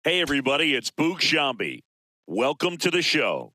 Hey, everybody, it's Boog Shambi. Welcome to the show.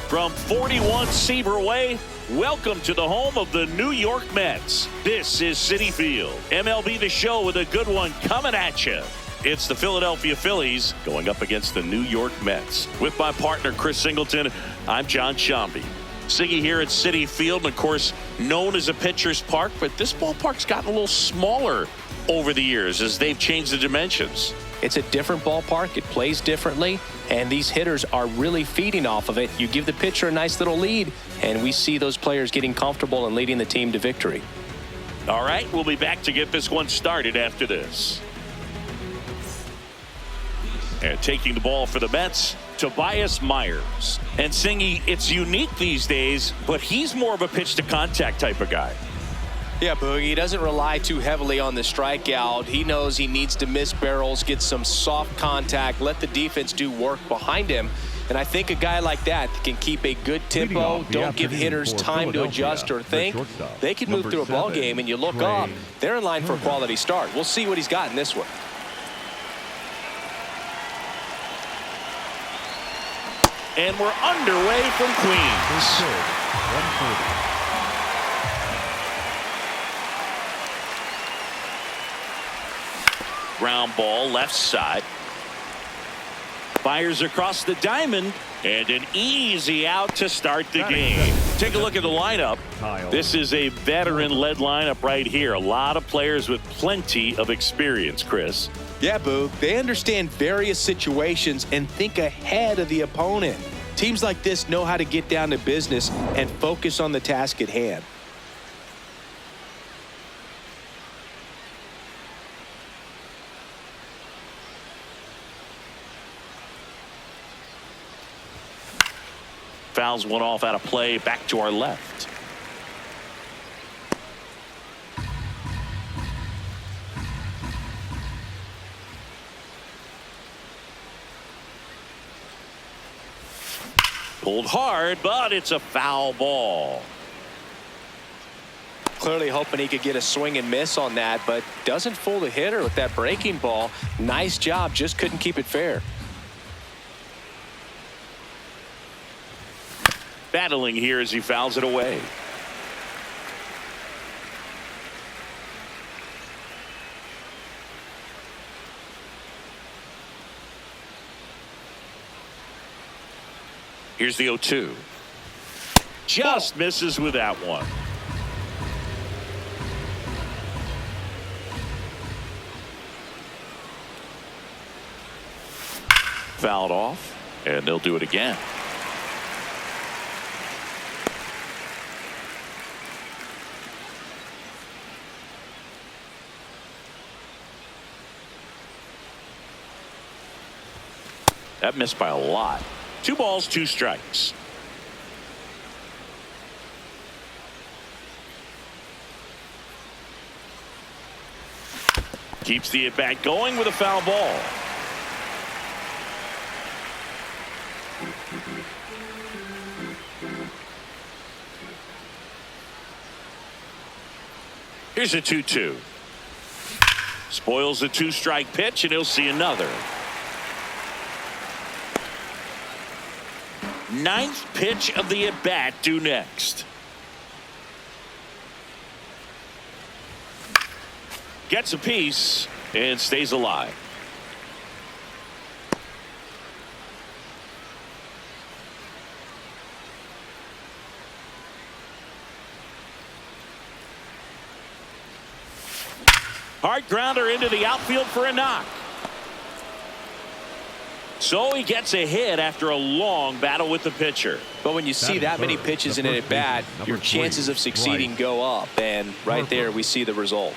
From 41 Seaver Way, welcome to the home of the New York Mets. This is Citi Field. MLB The Show with a good one coming at you. It's the Philadelphia Phillies going up against the New York Mets. With my partner, Chris Singleton, I'm John Shambi. Siggy here at Citi Field, and of course, known as a pitcher's park, but this ballpark's gotten a little smaller over the years as they've changed the dimensions. It's a different ballpark. It plays differently, and these hitters are really feeding off of it. You give the pitcher a nice little lead, and we see those players getting comfortable and leading the team to victory. All right, we'll be back to get this one started after this. And taking the ball for the Mets, Tobias Myers. And Singy, it's unique these days, but he's more of a pitch-to-contact type of guy. Yeah, Boogie, he doesn't rely too heavily on the strikeout. He knows he needs to miss barrels, get some soft contact, let the defense do work behind him. And I think a guy like that can keep a good tempo, don't give hitters time to adjust or think. They can move through a ball game, and you look up, they're in line for a quality start. We'll see what he's got in this one. And we're underway from Queens. 140. Ground ball left side. Fires across the diamond, and an easy out to start the game. Take a look at the lineup. This is a veteran-led lineup right here. A lot of players with plenty of experience, Chris. Yeah, Boo. They understand various situations and think ahead of the opponent. Teams like this know how to get down to business and focus on the task at hand. Fouls one off out of play, back to our left. Pulled hard, but it's a foul ball. Clearly hoping he could get a swing and miss on that, but doesn't fool the hitter with that breaking ball. Nice job, just couldn't keep it fair. Battling here as he fouls it away. Here's the 0-2. Just misses with that one. Fouled off, and they'll do it again. That missed by a lot. 2 balls, 2 strikes. Keeps the at-bat going with a foul ball. Here's a 2-2. Spoils the 2-strike pitch, and he'll see another. 9th pitch of the at-bat due next. Gets a piece and stays alive. Hard grounder into the outfield for a knock. So he gets a hit after a long battle with the pitcher. But when you see that many pitches in an at-bat, your chances of succeeding go up. And right there, we see the result.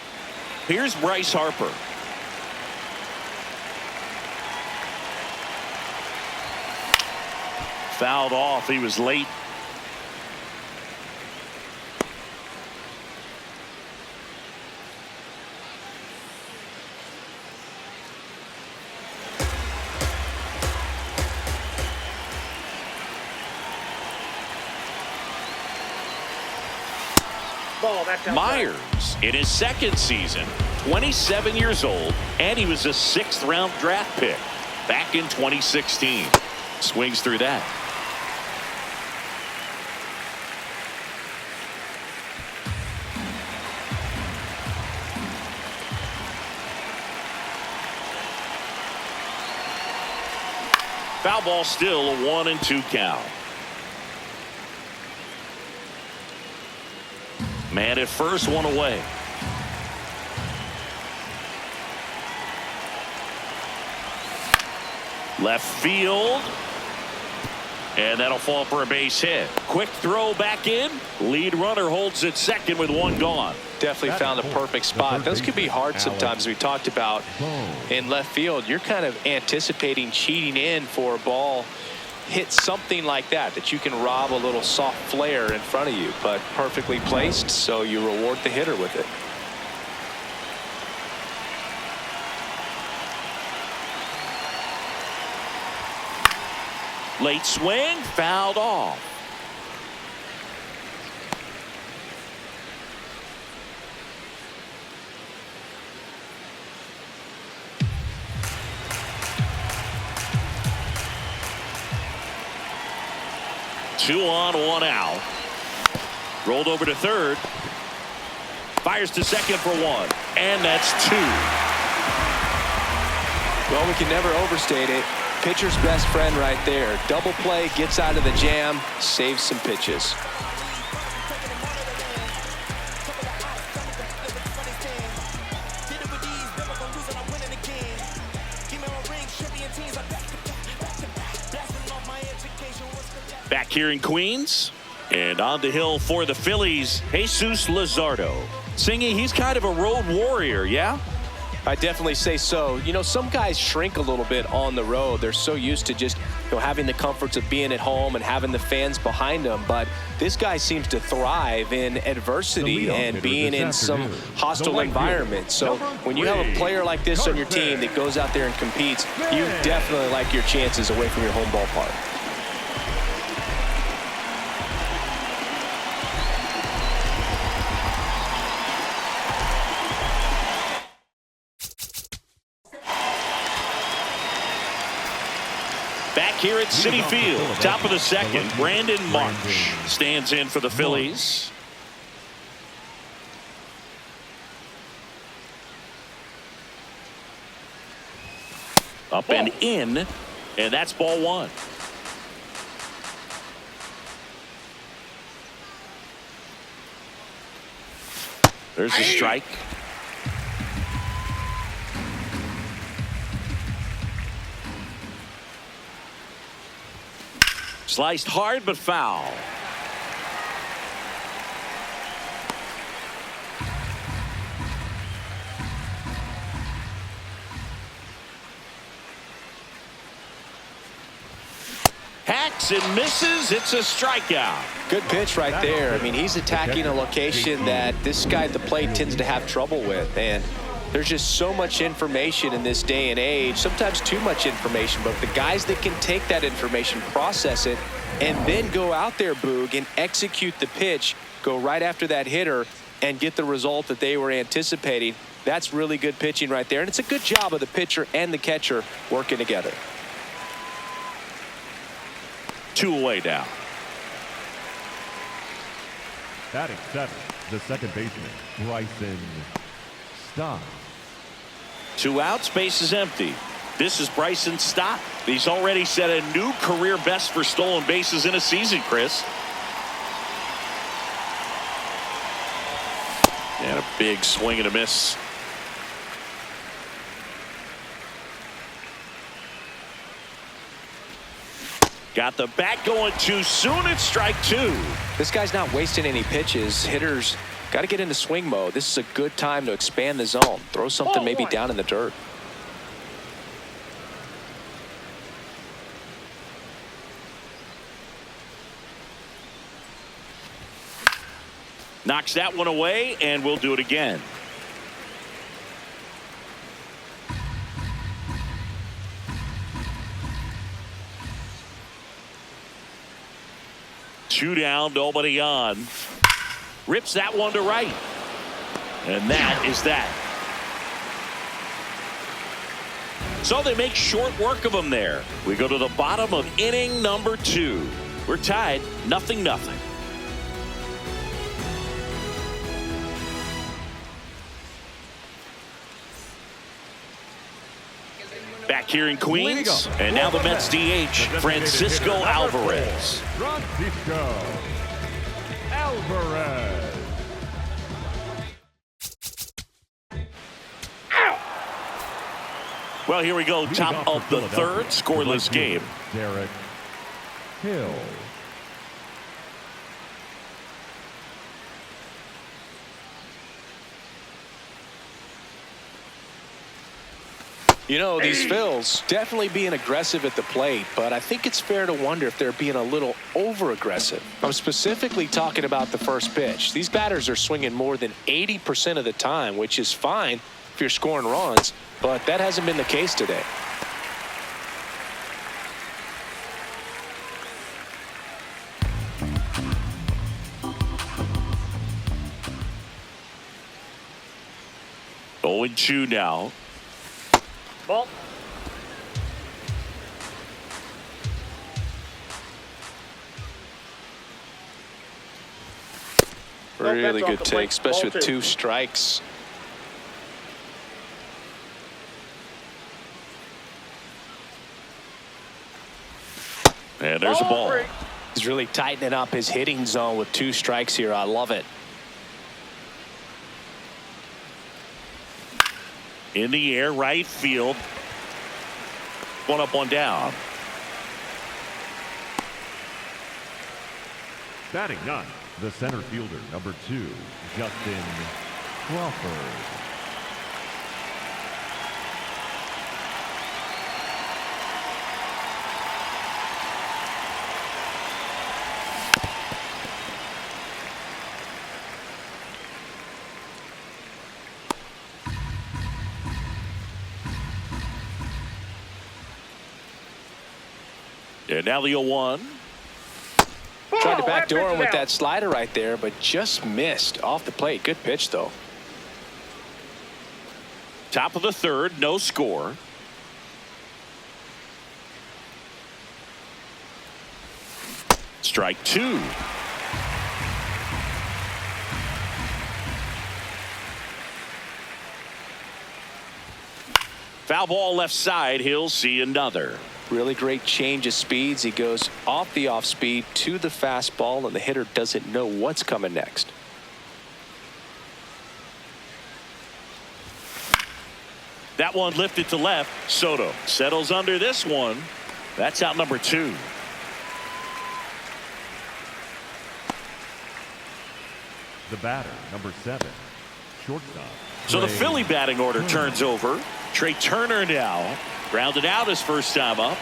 Here's Bryce Harper. Fouled off. He was late. Myers in his 2nd season, 27 years old, and he was a 6th-round draft pick back in 2016. Swings through that. Foul ball, still a 1-2 count. Man at first, one away. Left field. And that'll fall for a base hit. Quick throw back in. Lead runner holds at second with 1 gone. Definitely found a perfect spot. Those can be hard sometimes. We talked about in left field. You're kind of anticipating cheating in for a ball. Hit something like that you can rob a little soft flare in front of you, but perfectly placed, so you reward the hitter with it. Late swing, fouled off. Two on, 1 out. Rolled over to third. Fires to second for 1. And that's 2. Well, we can never overstate it. Pitcher's best friend right there. Double play, gets out of the jam, saves some pitches. Back here in Queens, and on the hill for the Phillies, Jesus Luzardo. Singy, he's kind of a road warrior, yeah? I definitely say so. You know, some guys shrink a little bit on the road. They're so used to just, having the comforts of being at home and having the fans behind them. But this guy seems to thrive in adversity and being in some hostile environment. So when you have a player like this on your team that goes out there and competes, you definitely like your chances away from your home ballpark. Back here at Citi Field, top of the 2nd, Brandon Marsh stands in for the Phillies. Up and in, and that's ball 1. There's a strike. Sliced hard but foul. Hacks and misses. It's a strikeout. Good pitch right there. I mean, he's attacking a location that this guy at the plate tends to have trouble with. And there's just so much information in this day and age, sometimes too much information. But the guys that can take that information, process it, and then go out there, Boog, and execute the pitch, go right after that hitter, and get the result that they were anticipating, that's really good pitching right there. And it's a good job of the pitcher and the catcher working together. 2 away now. Batting 7, the second baseman, Bryson Stott. 2 outs, base is empty. This is Bryson Stott. He's already set a new career best for stolen bases in a season, Chris. And a big swing and a miss. Got the bat going too soon. It's strike 2. This guy's not wasting any pitches. Hitters got to get into swing mode. This is a good time to expand the zone. Throw something maybe down in the dirt. Knocks that one away, and we'll do it again. Two down, nobody on. Rips that one to right. And that is that. So they make short work of him there. We go to the bottom of inning number 2. We're tied 0-0. Back here in Queens, and now the Mets DH, Francisco Alvarez. Francisco Alvarez. Well, here we go, top of the third, scoreless game. Derek Hill. You know, these Phils definitely being aggressive at the plate, but I think it's fair to wonder if they're being a little over-aggressive. I'm specifically talking about the first pitch. These batters are swinging more than 80% of the time, which is fine if you're scoring runs, but that hasn't been the case today. Oh, 0-2 now. Ball. Really good take, especially with 2 strikes. And there's a ball. He's really tightening up his hitting zone with 2 strikes here. I love it. In the air, right field. 1 up, 1 down. Batting 9, the center fielder, number 2, Justin Crawford. And now the 0-1. Tried to backdoor him with that slider right there, but just missed off the plate. Good pitch, though. Top of the third, no score. Strike 2. Foul ball left side. He'll see another. Really great change of speeds. He goes off the off speed to the fastball, and the hitter doesn't know what's coming next. That one lifted to left. Soto settles under this one. That's out number 2. The batter, number 7, shortstop. So the Trey Philly batting order Turner. turns over. Trey Turner now grounded out his first time up.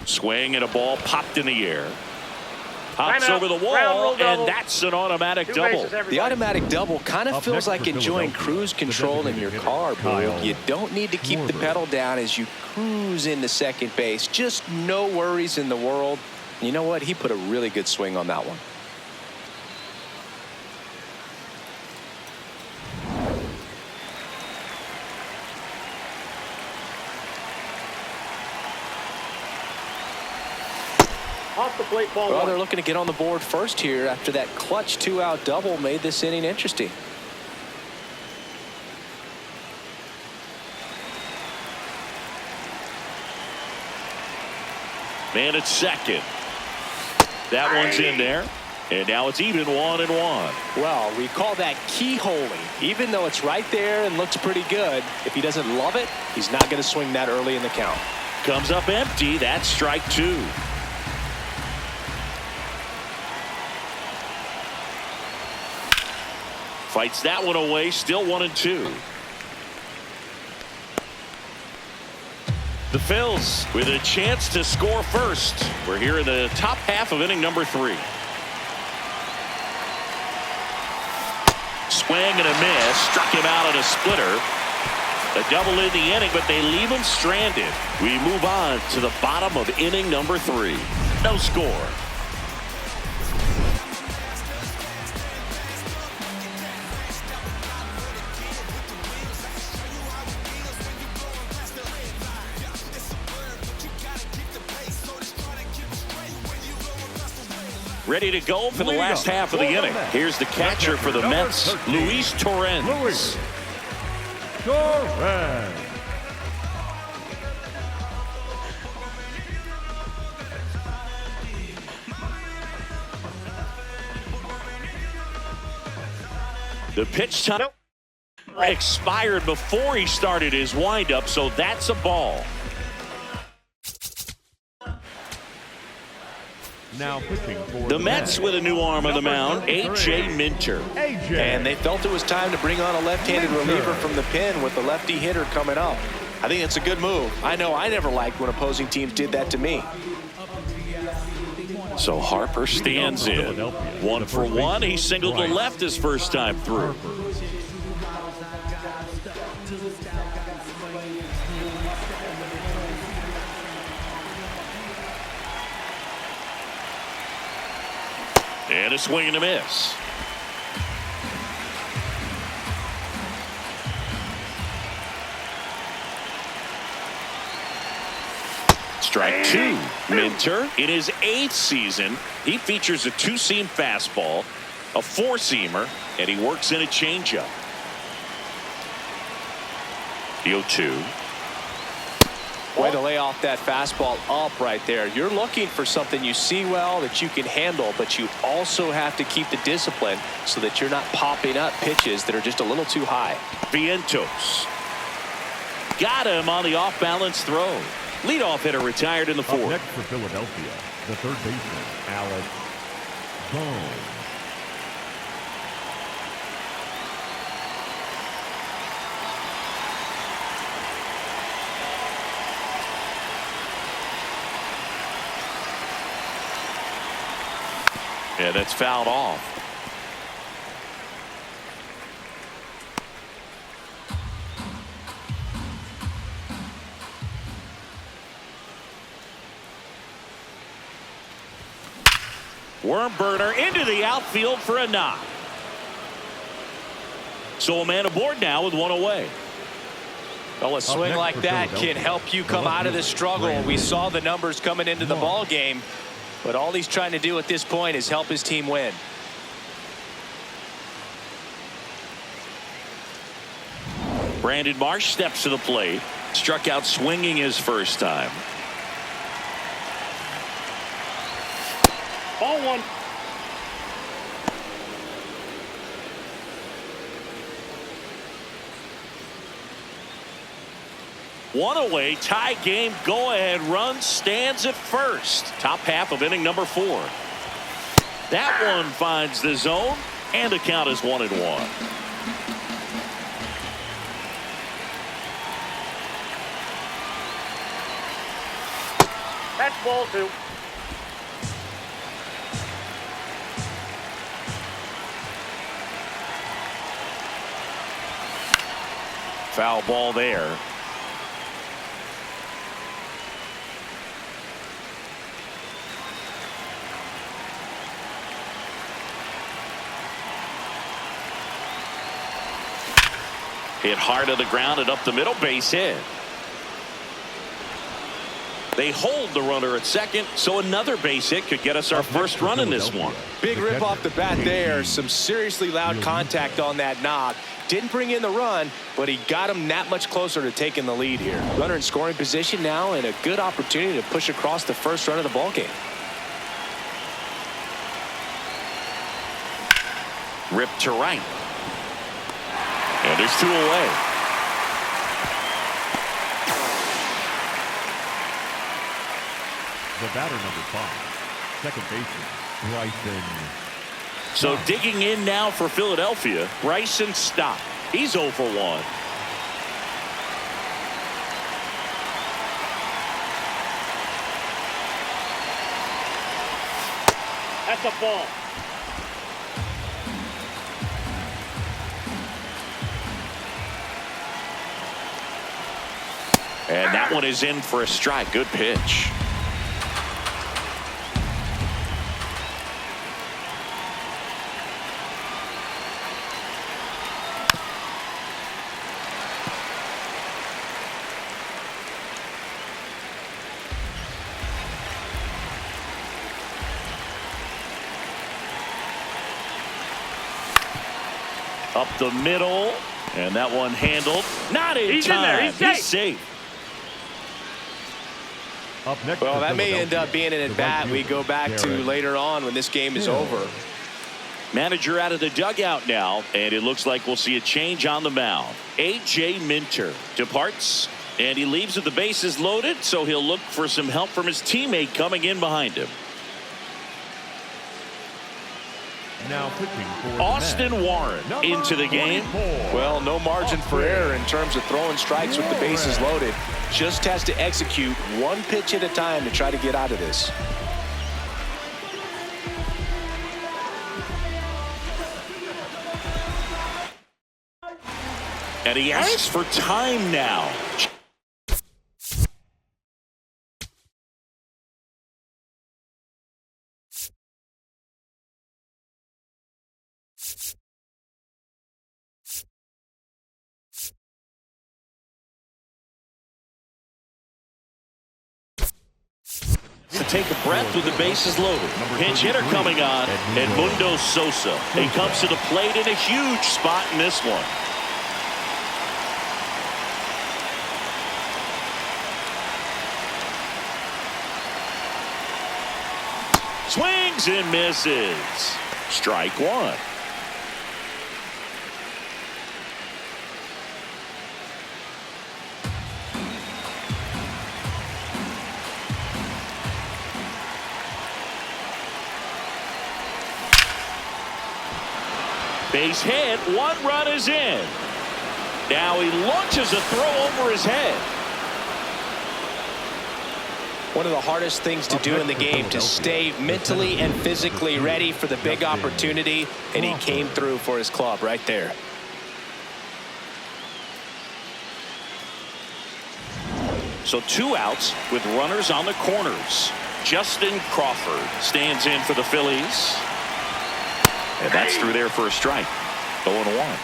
Swing and a ball popped in the air. Hops over the wall, and that's an automatic double. The automatic double kind of Up feels next like for enjoying Philadelphia, cruise the control in your designated car, hitter, Kyle Boog. You don't need to keep the Schwarber. pedal down as you cruise into second base. Just no worries in the world. You know what? He put a really good swing on that one. Off the plate, ball Well, one. they're looking to get on the board first here after that clutch 2-out double made this inning interesting. Man at second. That one's in there. And now it's even 1-1. Well, we call that keyholing. Even though it's right there and looks pretty good, if he doesn't love it, he's not going to swing that early in the count. Comes up empty. That's strike 2. Fights that one away. Still 1-2. The Phils with a chance to score first. We're here in the top half of inning number 3. Swing and a miss. Struck him out on a splitter. A double in the inning, but they leave him stranded. We move on to the bottom of inning number 3. No score. Ready to go for the last half of the inning. Here's the catcher for the Mets, Luis Torrens. Luis Torrens. The pitch time expired before he started his windup, so that's a ball. Now pitching for The Mets with a new arm on the mound, Number A.J. 33. Minter. AJ. And they felt it was time to bring on a left-handed reliever from the pen with the lefty hitter coming up. I think it's a good move. I know I never liked when opposing teams did that to me. So Harper stands in. 1 for 1. He singled to left his first time through. And a swing and a miss. Strike 2. Minter, in his 8th season, he features a 2-seam fastball, a 4-seamer, and he works in a changeup. The 0-2. Way to lay off that fastball up right there. You're looking for something you see well that you can handle, but you also have to keep the discipline so that you're not popping up pitches that are just a little too high. Vientos. Got him on the off-balance throw. Leadoff hitter retired in the Up 4th. next for Philadelphia, the third baseman, Alex Bohm. Yeah, that's fouled off. Worm burner into the outfield for a knock. So a man aboard now with 1 away. Well, a swing next like for that can Philadelphia, help you the come left out of this fielder, struggle. We Brandon saw the numbers coming into the Moore. ball game, but all he's trying to do at this point is help his team win. Brandon Marsh steps to the plate. Struck out swinging his first time. Ball one. One away, tie game, go-ahead run stands at first. Top half of inning number 4. That one finds the zone, and the count is 1-1. That's ball 2. Foul ball there. Hit hard to the ground and up the middle, base hit. They hold the runner at second, so another base hit could get us our first run in this one. Big rip off the bat there. Some seriously loud contact on that knock. Didn't bring in the run, but he got him that much closer to taking the lead here. Runner in scoring position now, and a good opportunity to push across the first run of the ballgame. Ripped to right. And there's 2 away. The batter number 5, second baseman, Bryson. So digging in now for Philadelphia, Bryson Stott. He's 0 for 1. That's a ball. And that one is in for a strike. Good pitch. Up the middle, and that one handled. Not in He's time. in there. He's safe. Up next, Well, that may end Philadelphia, up being an the at-bat right we go back to Garrett. later on when this game is over. Manager out of the dugout now, and it looks like we'll see a change on the mound. A.J. Minter departs, and he leaves with the bases loaded, so he'll look for some help from his teammate coming in behind him. Now pitching for the Austin Mets, Warren number into the game. 24. Well, no margin for error in terms of throwing strikes with the bases loaded. Just has to execute one pitch at a time to try to get out of this. And he asks for time now. To take a breath with the bases loaded. Pinch hitter coming on, Edmundo Sosa. He comes to the plate in a huge spot in this one. Swings and misses. Strike 1. Base hit, 1 run is in. Now he launches a throw over his head. One of the hardest things to do in the game, to stay mentally and physically ready for the big opportunity, and he came through for his club right there. So 2 outs with runners on the corners. Justin Crawford stands in for the Phillies. And that's through there for a strike. 0-1.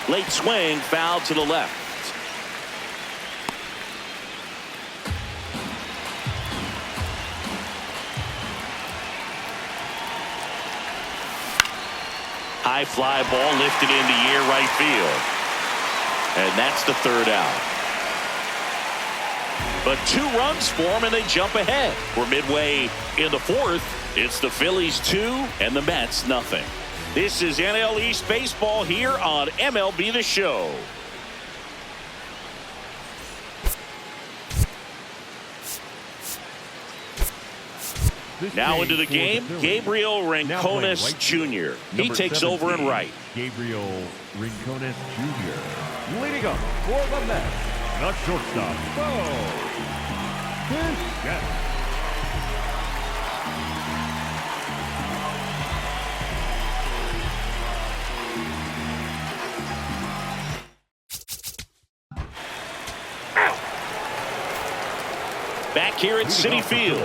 Late swing, foul to the left. high fly ball lifted in the air right field. And that's the third out. But 2 runs for them, and they jump ahead. We're midway in the 4th. It's the Phillies 2 and the Mets nothing. This is NL East baseball here on MLB The Show. Now into the game, Gabriel Rincones Jr. He takes over in right. Gabriel Rincones Jr. leading up for the Mets, the shortstop, Bichette. Back here at Citi Field.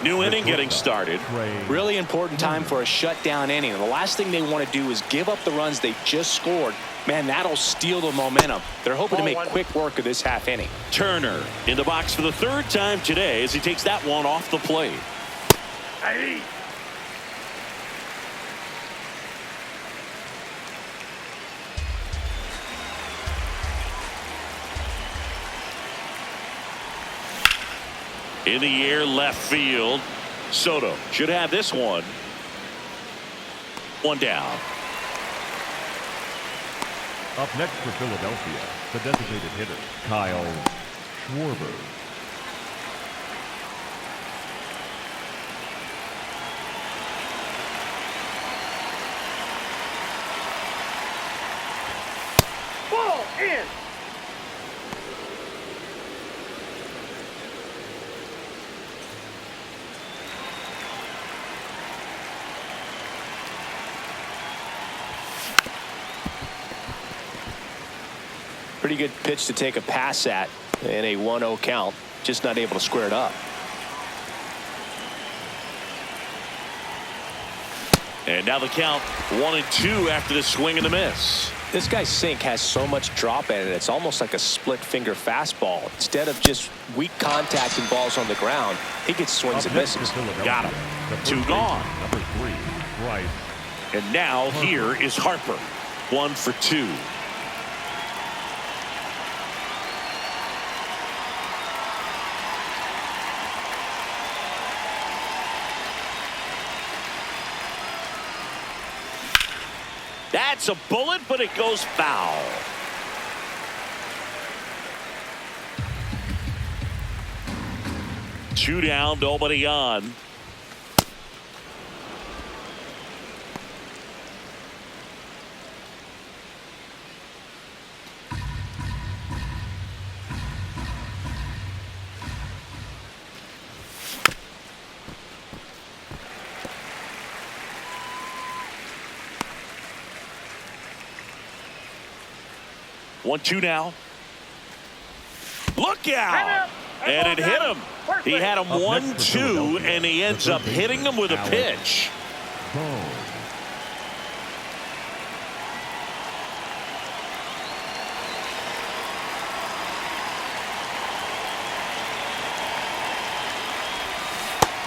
New inning getting started. Really important time for a shutdown inning. The last thing they want to do is give up the runs they just scored. Man, that'll steal the momentum. They're hoping to make quick work of this half inning. Turner in the box for the 3rd time today as he takes that one off the plate. Hey. In the air left field. Soto should have this one. 1 down. Up next for Philadelphia, the designated hitter, Kyle Schwarber. Ball in. Pretty good pitch to take a pass at in a 1-0 count. Just not able to square it up. And now the count 1-2 after the swing and the miss. This guy's sink has so much drop in it. It's almost like a split finger fastball. Instead of just weak contact and balls on the ground, he gets swings and misses. Got him. 2 gone. Number 3, Bryce. And now here is Harper. 1 for 2. That's a bullet, but it goes foul. Two down, nobody on. One, 2 now. Look out! And it hit him. He had him 1-2, and he ends up hitting him with a pitch.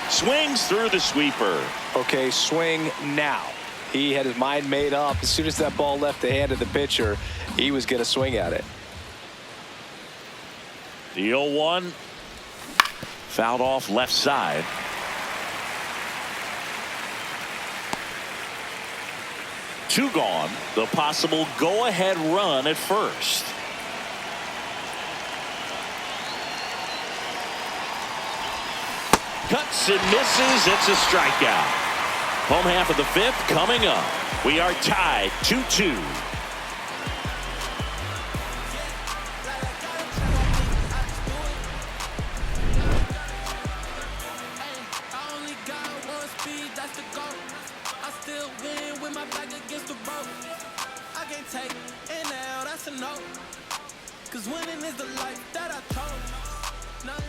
Swings through the sweeper. Okay, swing now. He had his mind made up. As soon as that ball left the hand of the pitcher, he was going to swing at it. The 0-1. Fouled off left side. Two gone. The possible go-ahead run at first. Cuts and misses. It's a strikeout. Home half of the 5th coming up. We are tied 2-2.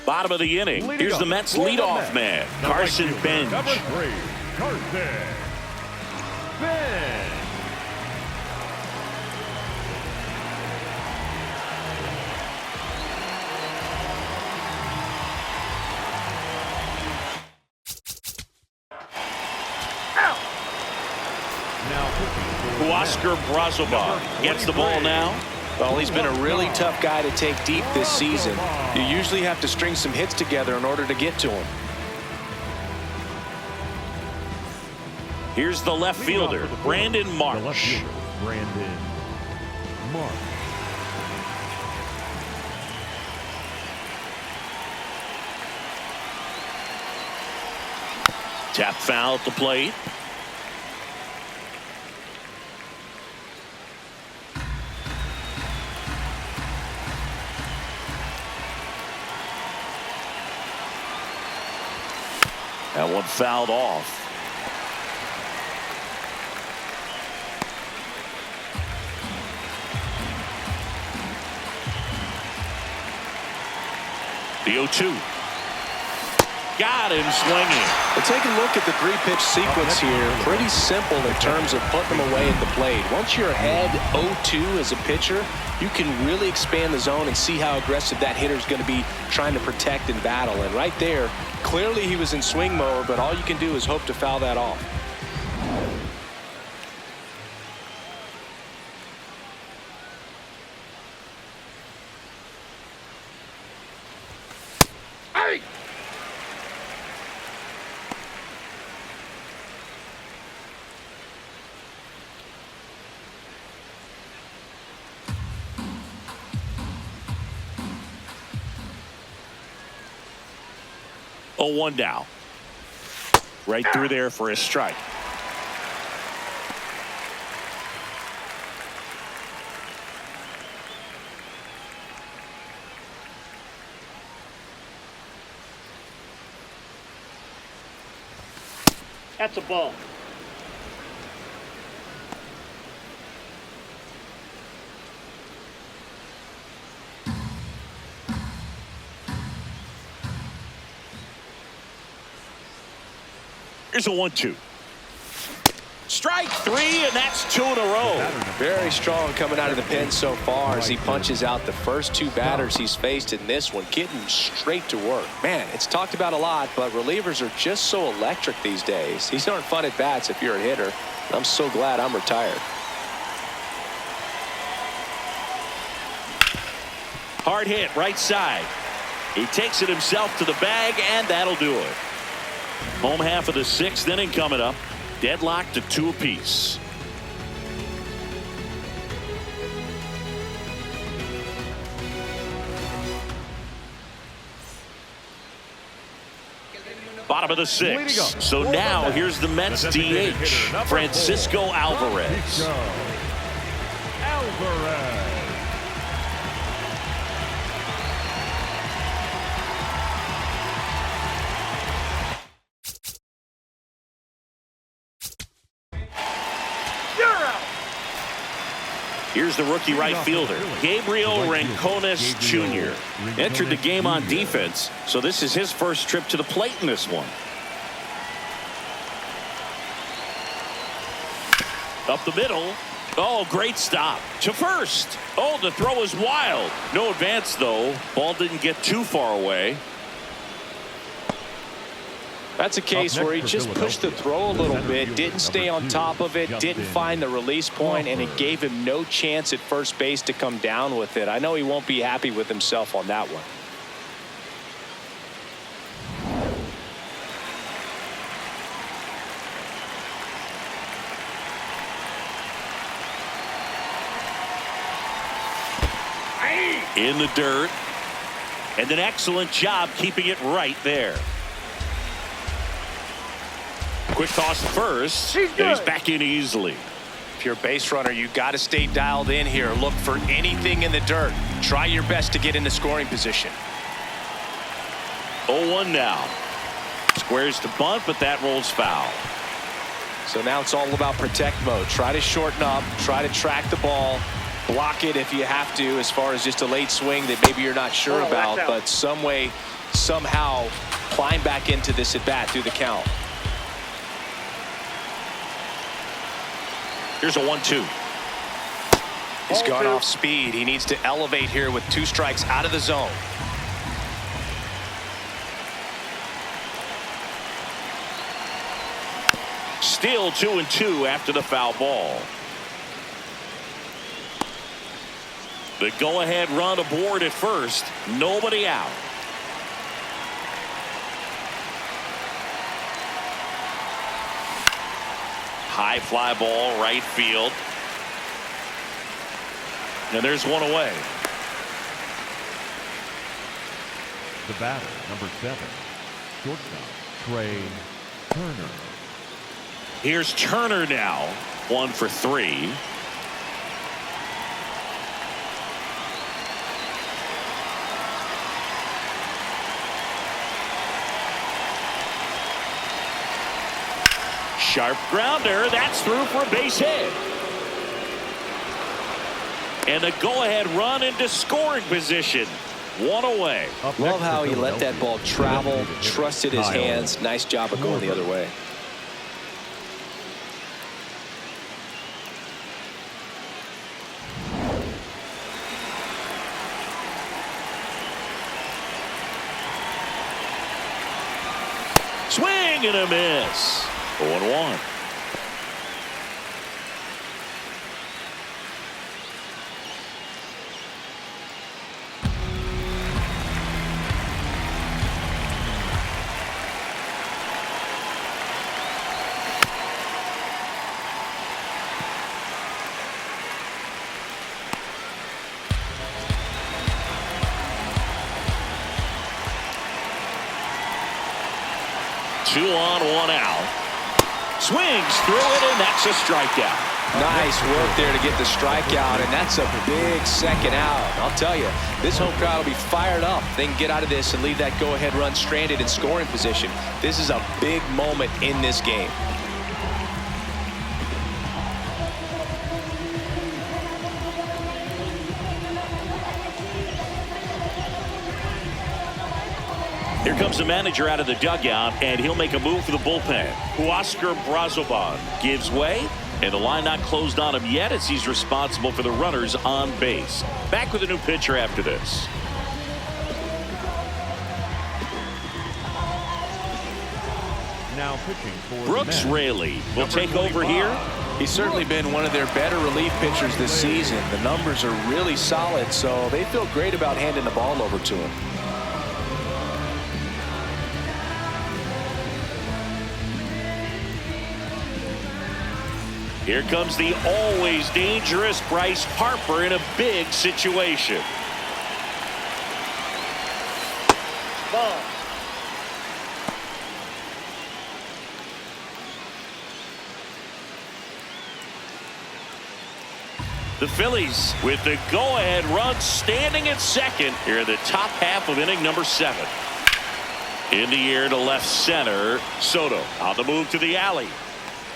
Bottom of the inning. Here's the Mets leadoff man, Carson Bench. Number 3, Carson Bench. Oscar Brazovar gets the ball now. Well, he's been a really tough guy to take deep this season. You usually have to string some hits together in order to get to him. Here's the left fielder, Brandon Marsh. Brandon Marsh. Tap foul at the plate. That one fouled off. The 0-2. Got him swinging. Well, take a look at the three-pitch sequence here. Pretty simple in terms of putting them away at the plate. Once you're ahead 0-2 as a pitcher, you can really expand the zone and see how aggressive that hitter is going to be trying to protect and battle. And right there, clearly he was in swing mode, but all you can do is hope to foul that off. Hey! Oh, 1 down. Right through there for a strike. That's a ball. Here's a 1-2. Strike 3, and that's 2 in a row. Very strong coming out of the pen so far as he punches out the first 2 batters he's faced in this one, getting straight to work. Man, it's talked about a lot, but relievers are just so electric these days. These aren't fun at bats if you're a hitter. I'm so glad I'm retired. Hard hit, right side. He takes it himself to the bag, and that'll do it. Home half of the 6th inning coming up. Deadlocked to 2 apiece. Bottom of the 6th. So now here's the Mets DH, Francisco Alvarez. Here's the rookie right fielder, Gabriel Rincones Jr. Entered the game on defense, so this is his first trip to the plate in this one. Up the middle. Oh, great stop. To first. Oh, the throw is wild. No advance, though. Ball didn't get too far away. That's a case where he just pushed the throw a little bit, didn't stay on top of it, didn't find the release point, and it gave him no chance at first base to come down with it. I know he won't be happy with himself on that one. In the dirt. And an excellent job keeping it right there. Quick toss to first, and he's back in easily. If you're a base runner, you got to stay dialed in here. Look for anything in the dirt. Try your best to get into scoring position. 0-1 now. Squares to bunt, but that rolls foul. So now it's all about protect mode. Try to shorten up, try to track the ball, block it if you have to, as far as just a late swing that maybe you're not sure about, but some way, somehow climb back into this at bat through the count. Here's a 1-2. He's gone off speed. He needs to elevate here with 2 strikes out of the zone. Still 2-2 after the foul ball. The go-ahead run aboard at first. Nobody out. High fly ball right field. And there's one away. The batter, number 7, shortstop, Trey Turner. Here's Turner now. 1 for 3. Sharp grounder. That's through for a base hit. And a go-ahead run into scoring position. 1 away. Love how he let that ball travel, trusted his hands. Nice job of going the other way. Swing and a miss. 0-1. Two on, 1 out. Swings through it, and that's a strikeout. Nice work there to get the strikeout, and that's a big second out. I'll tell you, this home crowd will be fired up. They can get out of this and leave that go-ahead run stranded in scoring position. This is a big moment in this game. Here comes the manager out of the dugout, and he'll make a move for the bullpen. Oscar Brazoban gives way, and the line not closed on him yet as he's responsible for the runners on base. Back with a new pitcher after this. Now pitching for Brooks Raley will take over here. He's certainly been one of their better relief pitchers this season. The numbers are really solid, so they feel great about handing the ball over to him. Here comes the always dangerous Bryce Harper in a big situation. Ball. The Phillies with the go-ahead run standing at second here in the top half of inning number 7. In the air to left center. Soto on the move to the alley.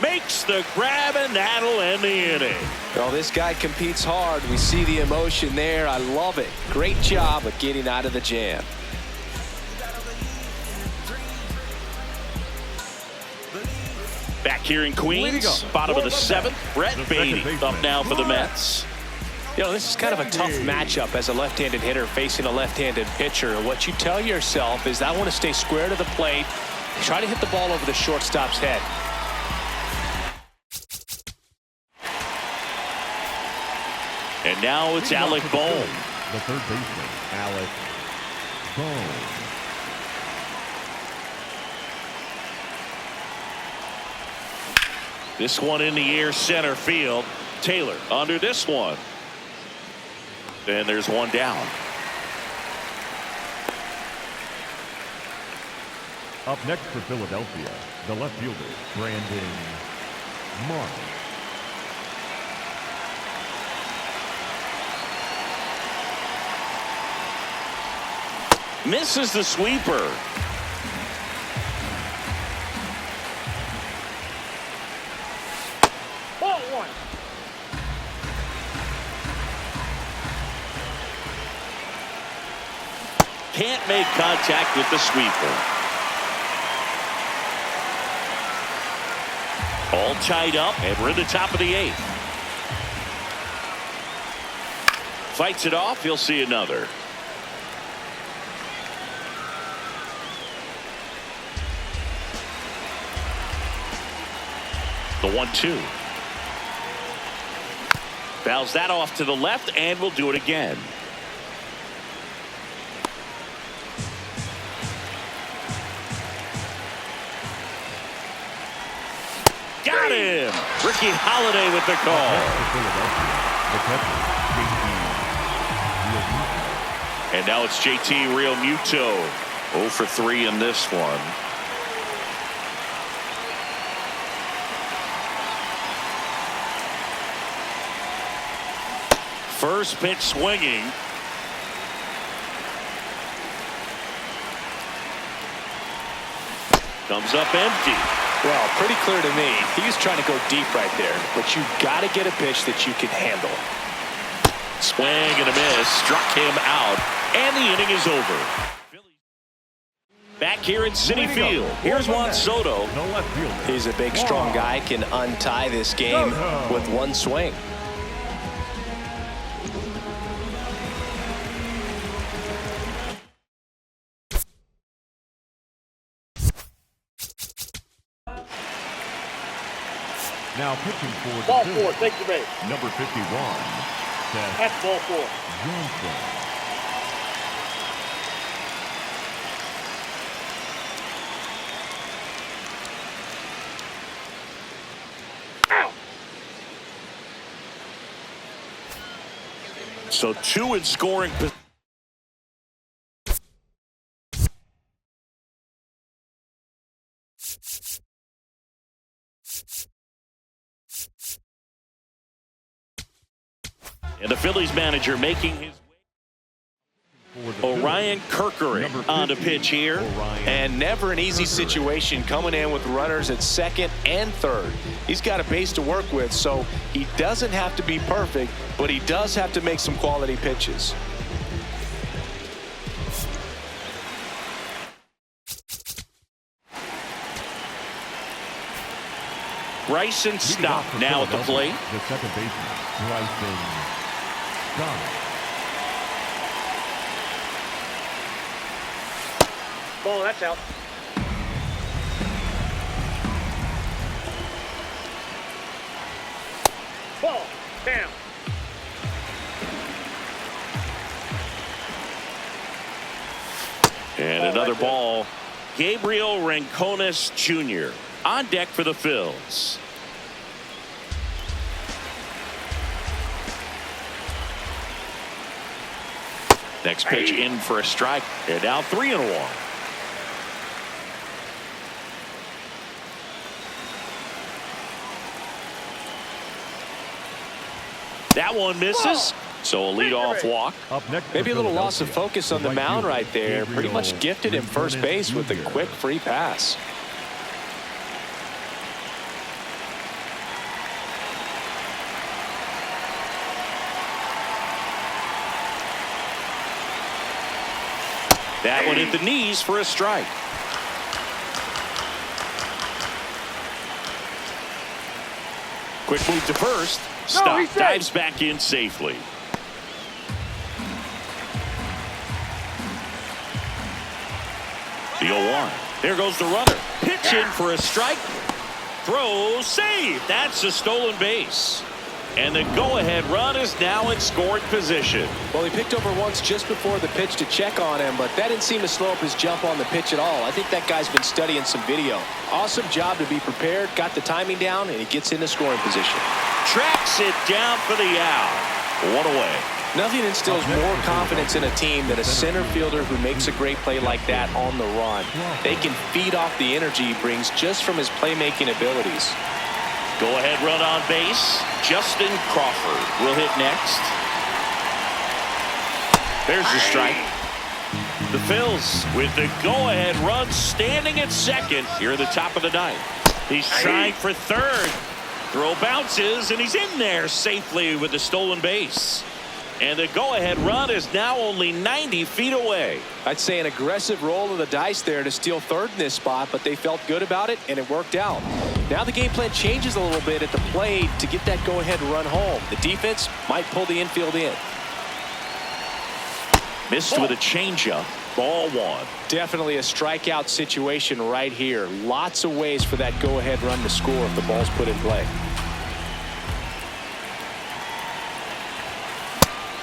Makes the grab, and that'll end the inning. Well, this guy competes hard. We see the emotion there. I love it. Great job of getting out of the jam. Back here in Queens, bottom of the 7th, Brett Beatty up now for the Mets. You know, this is kind of a tough matchup as a left-handed hitter facing a left-handed pitcher. What you tell yourself is, I want to stay square to the plate, try to hit the ball over the shortstop's head. And now it's Alec Bohm. The third baseman, Alec Bohm. This one in the air center field. Taylor under this one. And there's one down. Up next for Philadelphia, the left fielder, Brandon Mark. Misses the sweeper. Ball 1. Can't make contact with the sweeper. All tied up, and we're in the top of the 8th. Fights it off. He'll see another. The 1-2. Fouls that off to the left, and will do it again. Got him! Ricky Holiday with the call. And now it's JT Realmuto. 0 for 3 in this one. First pitch swinging. Comes up empty. Well, pretty clear to me. He's trying to go deep right there, but you got to get a pitch that you can handle. Swing and a miss. Struck him out, and the inning is over. Back here in Citi Field. Here's Juan Soto. He's a big, strong guy. Can untie this game with one swing. Now pitching for the Ball Phillies, 4, take the base. number 51, Seth That's ball 4. Johnson. Out. So 2 in scoring position. And the Phillies manager making his way. Orion Kerkering on the pitch here. And never an easy situation coming in with runners at second and third. He's got a base to work with, so he doesn't have to be perfect, but he does have to make some quality pitches. Bryson Stott now at the plate. The second baseman, Bryson Stott. Ball, that's out. Ball, down. And another ball. Gabriel Rincones Jr. on deck for the Phils. Next pitch in for a strike. They're now 3-1. That one misses. So a leadoff walk. Up next, Maybe a little loss of Philadelphia, focus on the right mound fielder, right there. Pretty much Gabriel gifted him first base with a Jr. quick free pass. That one hit the knees for a strike. Quick move to first. Stop. Dives back in safely. The 0-1. There goes the runner. Pitch in for a strike. Throw, save. That's a stolen base. And the go-ahead run is now in scoring position. Well, he picked over once just before the pitch to check on him, but that didn't seem to slow up his jump on the pitch at all. I think that guy's been studying some video. Awesome job to be prepared, got the timing down, and he gets into scoring position. Tracks it down for the out. One away. Nothing instills more confidence in a team than a center fielder who makes a great play like that on the run. They can feed off the energy he brings just from his playmaking abilities. Go-ahead run on base. Justin Crawford will hit next. There's the strike. The Phils with the go-ahead run standing at second here at the top of the ninth. He's trying for third. Throw bounces, and he's in there safely with the stolen base. And the go-ahead run is now only 90 feet away. I'd say an aggressive roll of the dice there to steal third in this spot, but they felt good about it, and it worked out. Now the game plan changes a little bit at the plate to get that go-ahead run home. The defense might pull the infield in. Missed with a changeup. Ball 1. Definitely a strikeout situation right here. Lots of ways for that go-ahead run to score if the ball's put in play.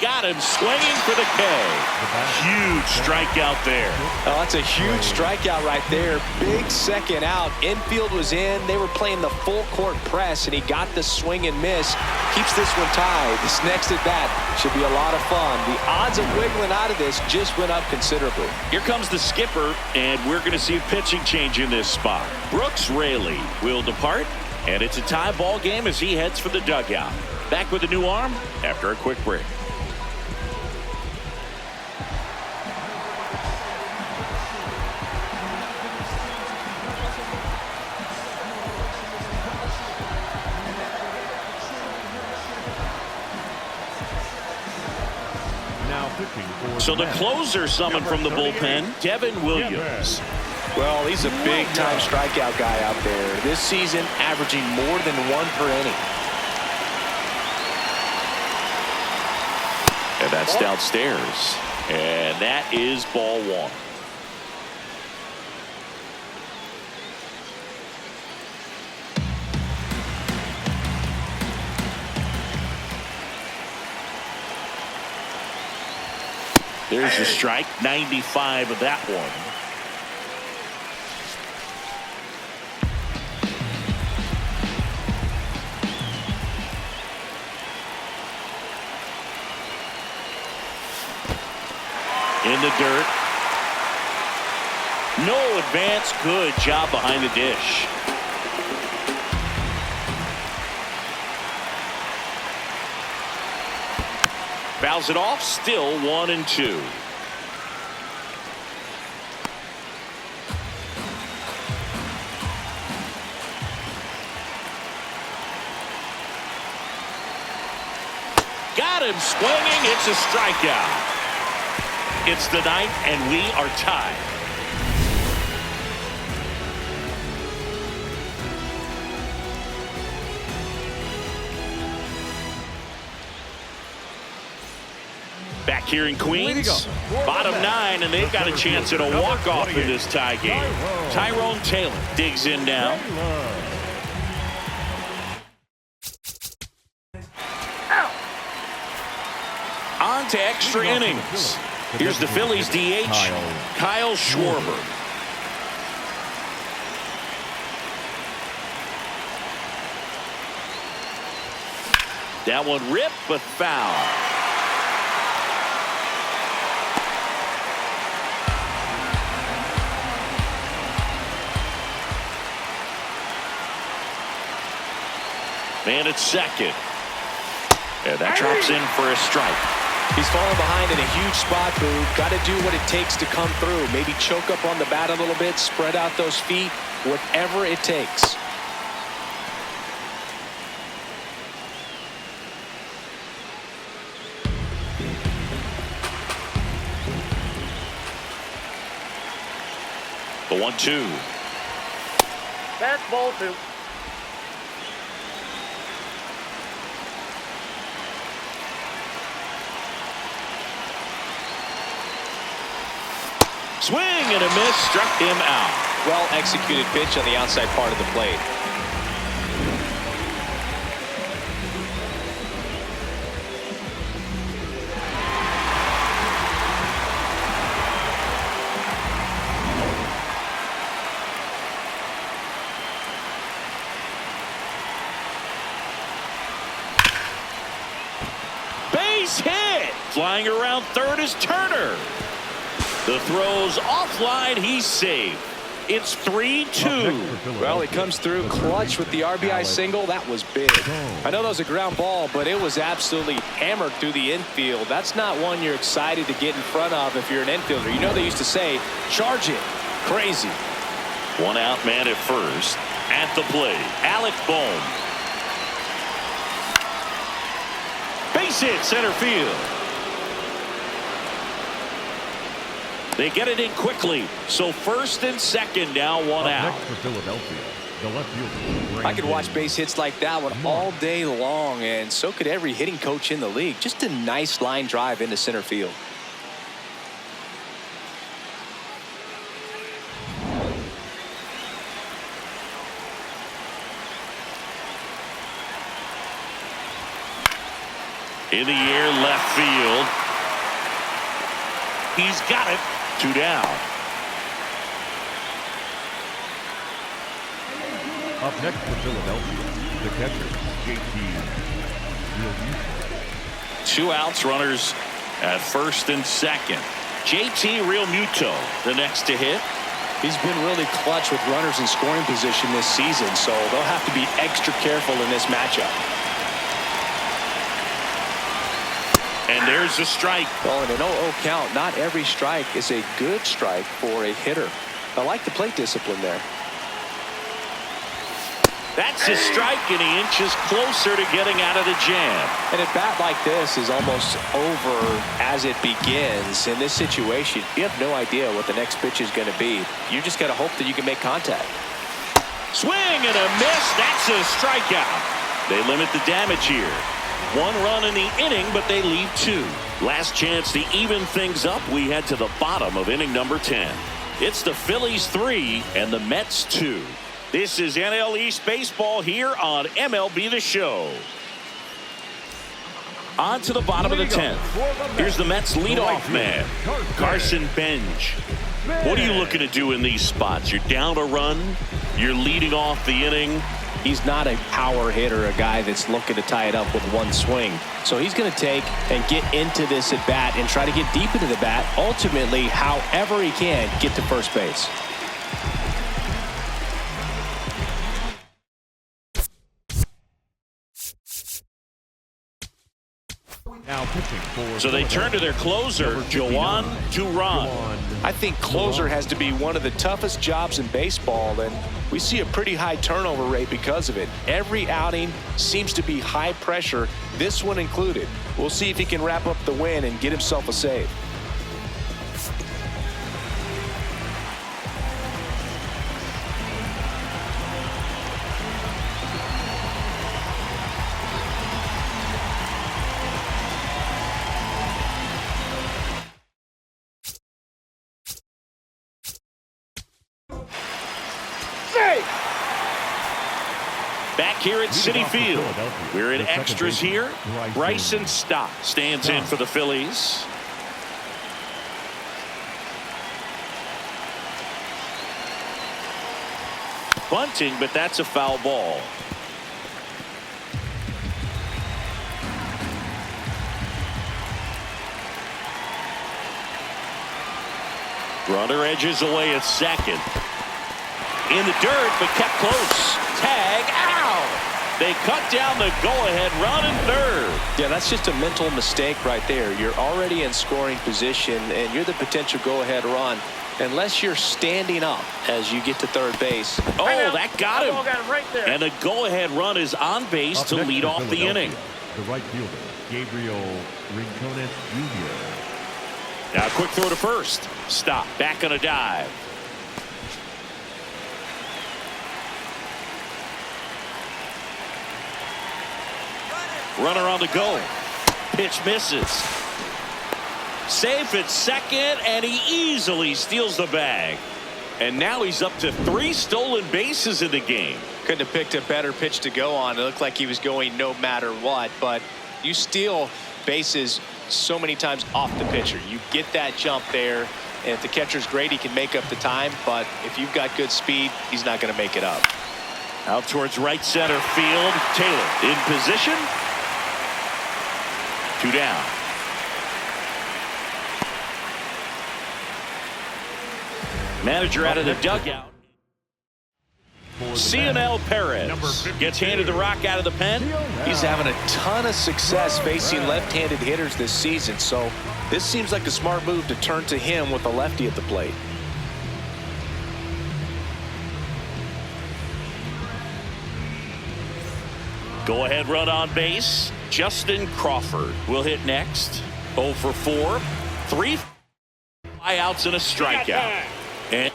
got him swinging for the K. Huge strikeout there. Oh, that's a huge strikeout right there. Big second out. Infield was in. They were playing the full court press, and he got the swing and miss. Keeps this one tied. This next at bat should be a lot of fun. The odds of wiggling out of this just went up considerably. Here comes the skipper, and we're going to see a pitching change in this spot. Brooks Raley will depart, and it's a tie ball game as he heads for the dugout. Back with a new arm after a quick break. So the closer summoned from the bullpen, Devin Williams. Well, he's a big-time strikeout guy out there. This season, averaging more than 1 per inning. And that's downstairs. And that is ball 1. There's a strike, 95 of that one. In the dirt. No advance. Good job behind the dish. Fouls it off. Still 1-2. Got him swinging. It's a strikeout. It's the 9th, and we are tied. Back here in Queens, bottom 9, and they've got a chance at a walk-off in this tie game. Tyrone Taylor digs in now. On to extra innings. Here's the Phillies DH, Kyle Schwarber. That one ripped, but foul. Man at second. And that drops in for a strike. He's falling behind in a huge spot, Boo. Got to do what it takes to come through. Maybe choke up on the bat a little bit, spread out those feet, whatever it takes. The 1-2. That's ball 2. Swing and a miss, struck him out. Well executed pitch on the outside part of the plate. Base hit. Flying around third is Turner. The throw's offline. He's safe. It's 3-2. Well, he comes through clutch with the RBI single. That was big. I know that was a ground ball, but it was absolutely hammered through the infield. That's not one you're excited to get in front of if you're an infielder. You know they used to say, charge it. Crazy. 1 out, man at first. At the plate, Alec Bohm. Base hit, center field. They get it in quickly. So first and second now, 1 out. For Philadelphia, the left fielder. I could watch base hits like that one all day long, and so could every hitting coach in the league. Just a nice line drive into center field. In the air, left field. He's got it. 2 down. Up next for Philadelphia, the catcher, JT. 2 outs, runners at first and second. JT Realmuto, the next to hit. He's been really clutch with runners in scoring position this season, so they'll have to be extra careful in this matchup. And there's a strike. Well, in an 0-0 count, not every strike is a good strike for a hitter. I like the plate discipline there. That's a strike, and he inches closer to getting out of the jam. And a bat like this is almost over as it begins. In this situation, you have no idea what the next pitch is going to be. You just got to hope that you can make contact. Swing and a miss. That's a strikeout. They limit the damage here. 1 run in the inning, but they leave 2. Last chance to even things up. We head to the bottom of inning number 10. It's the Phillies 3 and the Mets 2. This is NL East baseball here on MLB The Show. On to the bottom of the 10th. Here's the Mets leadoff man, Carson Bench. What are you looking to do in these spots? You're down a run. You're leading off the inning. He's not a power hitter, a guy that's looking to tie it up with 1 swing. So he's going to take and get into this at bat and try to get deep into the bat. Ultimately, however he can, get to first base. Now pitching for So they turn to their closer, Joan Duran. I think closer has to be one of the toughest jobs in baseball, and we see a pretty high turnover rate because of it. Every outing seems to be high pressure, this one included. We'll see if he can wrap up the win and get himself a save. Back here at Citi Field. We're in extras here. Bryson Stott stands in for the Phillies. Bunting, but that's a foul ball. Runner edges away at second. In the dirt, but kept close. Tag out. They cut down the go-ahead run in third. Yeah, that's just a mental mistake right there. You're already in scoring position, and you're the potential go-ahead run. Unless you're standing up as you get to third base. Oh, that got him. Got him right there. And the go-ahead run is on base to lead off the inning. The right fielder, Gabriel Rincones Jr. Now, quick throw to first. Stop. Back on a dive. Runner on the go. Pitch misses. Safe at second, and he easily steals the bag. And now he's up to 3 stolen bases in the game. Couldn't have picked a better pitch to go on. It looked like he was going no matter what, but you steal bases so many times off the pitcher. You get that jump there, and if the catcher's great, he can make up the time, but if you've got good speed, he's not going to make it up. Out towards right center field. Taylor in position. 2 down. Manager out of the dugout. CNL Perez gets handed the rock out of the pen. He's having a ton of success facing left-handed hitters this season, so this seems like a smart move to turn to him with a lefty at the plate. Go ahead run on base. Justin Crawford will hit next. 0 for 4. 3 flyouts and a strikeout. And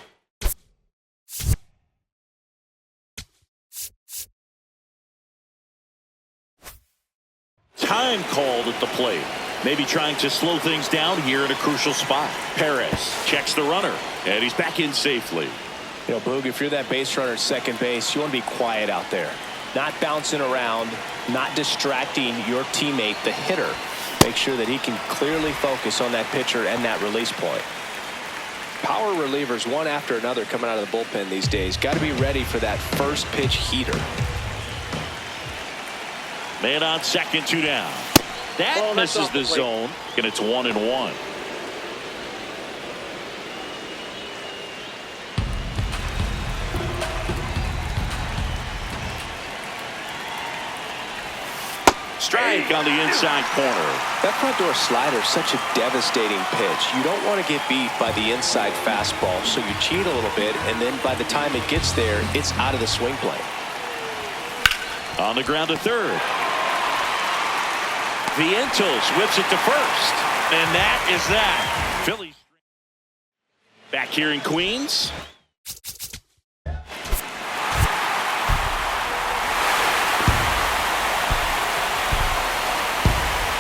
time called at the plate. Maybe trying to slow things down here in a crucial spot. Perez checks the runner, and he's back in safely. You know, Boog, if you're that base runner at second base, you want to be quiet out there. not bouncing around, not distracting your teammate, the hitter. Make sure that he can clearly focus on that pitcher and that release point. Power relievers one after another coming out of the bullpen these days. Got to be ready for that first pitch heater. Man on second, 2 down. That misses the zone, and it's 1-1. Strike on the inside corner. That front door slider is such a devastating pitch. You don't want to get beat by the inside fastball, so you cheat a little bit, and then by the time it gets there, it's out of the swing plane. On the ground to third. Vientos whips it to first. And that is that. Phillies back here in Queens.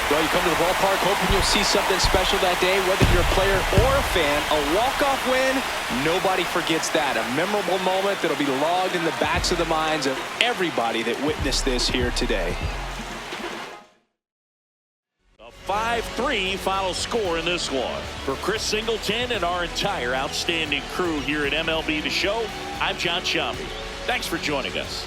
Well, you come to the ballpark hoping you'll see something special that day, whether you're a player or a fan. A walk-off win, nobody forgets that. A memorable moment that'll be logged in the backs of the minds of everybody that witnessed this here today. A 5-3 final score in this one. For Chris Singleton and our entire outstanding crew here at MLB The Show, I'm John Shambi. Thanks for joining us.